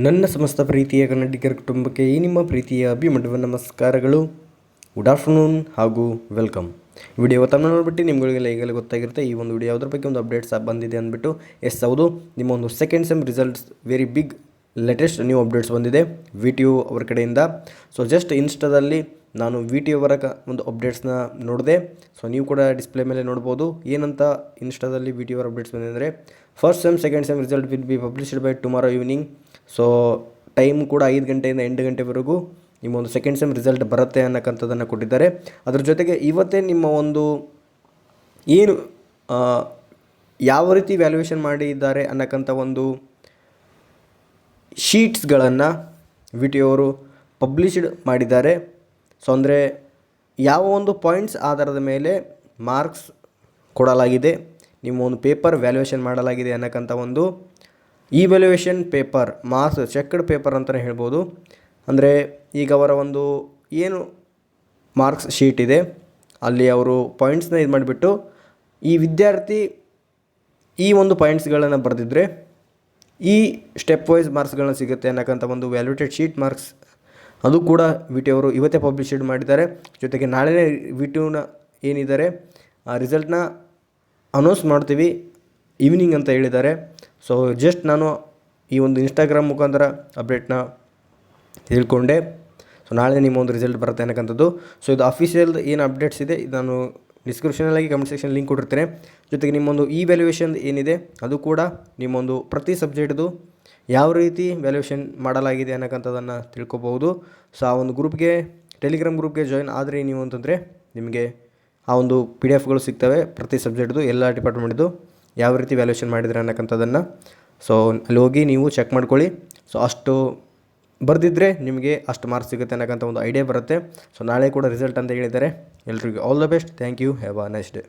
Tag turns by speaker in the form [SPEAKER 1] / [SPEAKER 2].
[SPEAKER 1] ನನ್ನ ಸಮಸ್ತ ಪ್ರೀತಿಯ ಕನ್ನಡಿಗರ ಕುಟುಂಬಕ್ಕೆ ಈ ನಿಮ್ಮ ಪ್ರೀತಿಯ ಅಭಿಮಂಡುವ ನಮಸ್ಕಾರಗಳು. ಗುಡ್ ಆಫ್ಟರ್ನೂನ್ ಹಾಗೂ ವೆಲ್ಕಮ್. ವಿಡಿಯೋ ತಮ್ಮ ನೋಡ್ಬಿಟ್ಟು ನಿಮ್ಗಳಿಗೆಲ್ಲ ಈಗಲೇ ಗೊತ್ತಾಗಿರುತ್ತೆ ಈ ಒಂದು ವಿಡಿಯೋ ಯಾವುದ್ರ ಬಗ್ಗೆ ಒಂದು ಅಪ್ಡೇಟ್ಸ್ ಬಂದಿದೆ ಅಂದ್ಬಿಟ್ಟು. ಹೌದು, ನಿಮ್ಮ ಒಂದು second sem results very big latest new updates ಬಂದಿದೆ VTU ಅವರ ಕಡೆಯಿಂದ. ಸೊ ಜಸ್ಟ್ ಇನ್ಸ್ಟಾದಲ್ಲಿ ನಾನು VTU ಅವರ ಒಂದು ಅಪ್ಡೇಟ್ಸ್ನ ನೋಡಿದೆ. ಸೊ ನೀವು ಕೂಡ ಡಿಸ್ಪ್ಲೇ ಮೇಲೆ ನೋಡ್ಬೋದು ಏನಂತ ಇನ್ಸ್ಟಾದಲ್ಲಿ VTU ಅವರ ಅಪ್ಡೇಟ್ಸ್ ಬಂದಿದೆ ಅಂದರೆ, first sem second sem result will be published by tomorrow evening. So time ಕೂಡ 5 ಗಂಟೆಯಿಂದ 8 ಗಂಟೆವರೆಗೂ ನಿಮ್ಮ ಒಂದು ಸೆಕೆಂಡ್ ಸೆಮ್ ರಿಸಲ್ಟ್ ಬರುತ್ತೆ ಅನ್ನೋಕ್ಕಂಥದ್ದನ್ನು ಕೊಟ್ಟಿದ್ದಾರೆ. ಅದ್ರ ಜೊತೆಗೆ ಇವತ್ತೇ ನಿಮ್ಮ ಒಂದು ಏನು ಯಾವ ರೀತಿ ವ್ಯಾಲ್ಯೂಯೇಷನ್ ಮಾಡಿದ್ದಾರೆ ಅನ್ನೋಕ್ಕಂಥ ಒಂದು ಶೀಟ್ಸ್ಗಳನ್ನು VTU ಅವರು ಪಬ್ಲಿಷ್ಡ್ ಮಾಡಿದ್ದಾರೆ. ಸೊ ಅಂದರೆ ಯಾವ ಒಂದು ಪಾಯಿಂಟ್ಸ್ ಆಧಾರದ ಮೇಲೆ ಮಾರ್ಕ್ಸ್ ಕೊಡಲಾಗಿದೆ, ನಿಮ್ಮ ಒಂದು ಪೇಪರ್ ವ್ಯಾಲ್ಯೂಯೇಷನ್ ಮಾಡಲಾಗಿದೆ ಅನ್ನೋಕ್ಕಂಥ ಒಂದು ಈವ್ಯಾಲ್ಯೂಯೇಷನ್ ಪೇಪರ್, ಮಾರ್ಕ್ಸ್ ಚೆಕ್ಡ್ ಪೇಪರ್ ಅಂತಲೇ ಹೇಳ್ಬೋದು. ಅಂದರೆ ಈಗ ಅವರ ಒಂದು ಏನು ಮಾರ್ಕ್ಸ್ ಶೀಟ್ ಇದೆ ಅಲ್ಲಿ ಅವರು ಪಾಯಿಂಟ್ಸ್ನ ಇದು ಮಾಡಿಬಿಟ್ಟು ಈ ವಿದ್ಯಾರ್ಥಿ ಈ ಒಂದು ಪಾಯಿಂಟ್ಸ್ಗಳನ್ನು ಬರೆದಿದ್ದರೆ ಈ ಸ್ಟೆಪ್ ವೈಸ್ ಮಾರ್ಕ್ಸ್ಗಳನ್ನ ಸಿಗುತ್ತೆ ಅನ್ನೋಕ್ಕಂಥ ಒಂದು ವ್ಯಾಲ್ಯೂಟೆಡ್ ಶೀಟ್ ಮಾರ್ಕ್ಸ್ ಅದು ಕೂಡ VTU ಅವರು ಇವತ್ತೇ ಪಬ್ಲಿಷ್ಡ್ ಮಾಡಿದ್ದಾರೆ. ಜೊತೆಗೆ ನಾಳೆನೇ VTUನ ಏನಿದ್ದಾರೆ ಆ ರಿಸಲ್ಟ್ನ ಅನೌನ್ಸ್ ಮಾಡ್ತೀವಿ ಈವ್ನಿಂಗ್ ಅಂತ ಹೇಳಿದ್ದಾರೆ. ಸೊ ಜಸ್ಟ್ ನಾನು ಈ ಒಂದು ಇನ್ಸ್ಟಾಗ್ರಾಮ್ ಮುಖಾಂತರ ಅಪ್ಡೇಟ್ನ ತಿಳ್ಕೊಂಡೆ. ಸೊ ನಾಳೆ ನಿಮ್ಮ ಒಂದು ರಿಸಲ್ಟ್ ಬರುತ್ತೆ ಅನ್ನೋಕ್ಕಂಥದ್ದು. ಸೊ ಇದು ಅಫಿಷಿಯಲ್ ಏನು ಅಪ್ಡೇಟ್ಸ್ ಇದೆ ಇದು ನಾನು ಡಿಸ್ಕ್ರಿಪ್ಷನಲ್ಲಿ ಕಮೆಂಟ್ ಸೆಕ್ಷನ್ ಲಿಂಕ್ ಕೊಟ್ಟಿರ್ತೇನೆ. ಜೊತೆಗೆ ನಿಮ್ಮೊಂದು ಈ ವ್ಯಾಲ್ಯೂಯೇಷನ್ ಏನಿದೆ ಅದು ಕೂಡ ನಿಮ್ಮೊಂದು ಪ್ರತಿ ಸಬ್ಜೆಕ್ಟ್ದು ಯಾವ ರೀತಿ ವ್ಯಾಲ್ಯೂಯೇಷನ್ ಮಾಡಲಾಗಿದೆ ಅನ್ನೋಕ್ಕಂಥದ್ದನ್ನು ತಿಳ್ಕೊಬೋದು. ಸೊ ಆ ಒಂದು ಗ್ರೂಪ್ಗೆ, ಟೆಲಿಗ್ರಾಮ್ ಗ್ರೂಪ್ಗೆ ಜಾಯಿನ್ ಆದರೆ ನೀವು ಅಂತಂದರೆ ನಿಮಗೆ ಆ ಒಂದು PDFಗಳು ಸಿಗ್ತವೆ ಪ್ರತಿ ಸಬ್ಜೆಕ್ಟ್ದು, ಎಲ್ಲ ಡಿಪಾರ್ಟ್ಮೆಂಟ್ದು ಯಾವ ರೀತಿ ವ್ಯಾಲ್ಯೂಯೇಷನ್ ಮಾಡಿದರೆ ಅನ್ನೋಕ್ಕಂಥದ್ದನ್ನು. ಸೊ ಅಲ್ಲಿ ಹೋಗಿ ನೀವು ಚೆಕ್ ಮಾಡ್ಕೊಳ್ಳಿ. ಸೊ ಅಷ್ಟು ಬರೆದಿದ್ದರೆ ನಿಮಗೆ ಅಷ್ಟು ಮಾರ್ಕ್ಸ್ ಸಿಗುತ್ತೆ ಅನ್ನೋಕ್ಕಂಥ ಒಂದು ಐಡಿಯಾ ಬರುತ್ತೆ. ಸೊ ನಾಳೆ ಕೂಡ ರಿಸಲ್ಟ್ ಅಂತ ಹೇಳಿದ್ದಾರೆ. ಎಲ್ರಿಗೂ all the best. Thank you. Have a nice day.